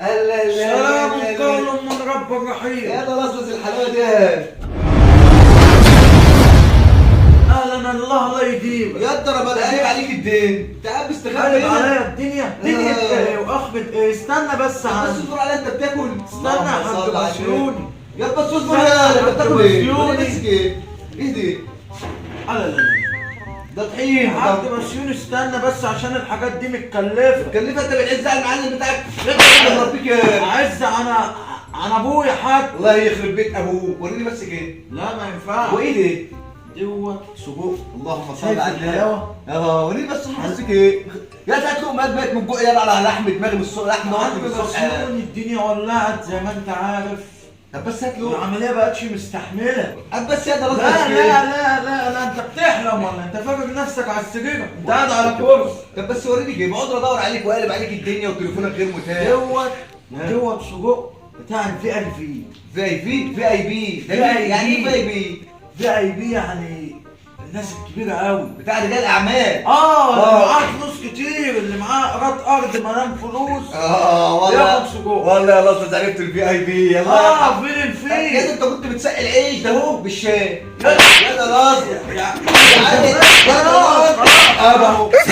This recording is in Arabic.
سلام قول من رب رحيم. يا ده لصلص الحلاوه دي. اهلا الله يديمك. يا ده انا بقلب عليك الدين، انت قاعد مستخبي قلب هنا. عليا الدنيا ايه واخبط ايه؟ استنى بس بس اصبر عليا، انت بتاكل. استنى يا حاج بسيوني. يا بس اصبر يا انت بتاكل ايه؟ بسيوني. ماسك ايه؟ ايه دي؟ لا ده طحين. حاج بسيوني استنى بس عشان الحاجات دي متكلفه. كلفها انت بتعز على المعلم بتاعك. يا ربك يا اعز انا ابويا حاج. الله يخرب بيت ابوك، وريني بس كده. لا ما ينفعش. وايه دي؟ دوت سجق. اللهم شايف صل على النبي. الحلاوه؟ وريني بس ماسك ايه؟ يا تاكل مات بقت من بقي على لحم دماغي من الصبح، لحم حاج نهاري من الصبح. بسيوني الدنيا ولعت زي ما انت عارف. طب بس هات له. العمليه بقتش مستحمله. هات بس يا ده لا راسك لا ايه؟ لا انت بتحلم ولا انت فاكر نفسك على السرير؟ انت قاعد على كرسي. طب بس وريني كده، بقعد ادور عليك واقلب عليك الدنيا وتليفونك غير متاح. دوت سجق بتاع الفي اي بي. في اي بي ده يعني ايه في اي بي؟ في اي بي يعني الناس الكبيره قوي. بتاع رجال الاعمال. اللي معاه فلوس كتير، اللي معاه قرات ارض ملام فلوس. والله ياخد سجق. والله يا لطفي عرفت الفي اي بي. يلا فين يا الفيل؟ انت كنت بتسقي العيش ده اهو بالشاي. يا يا ده لطفي. يا يا ده لطفي.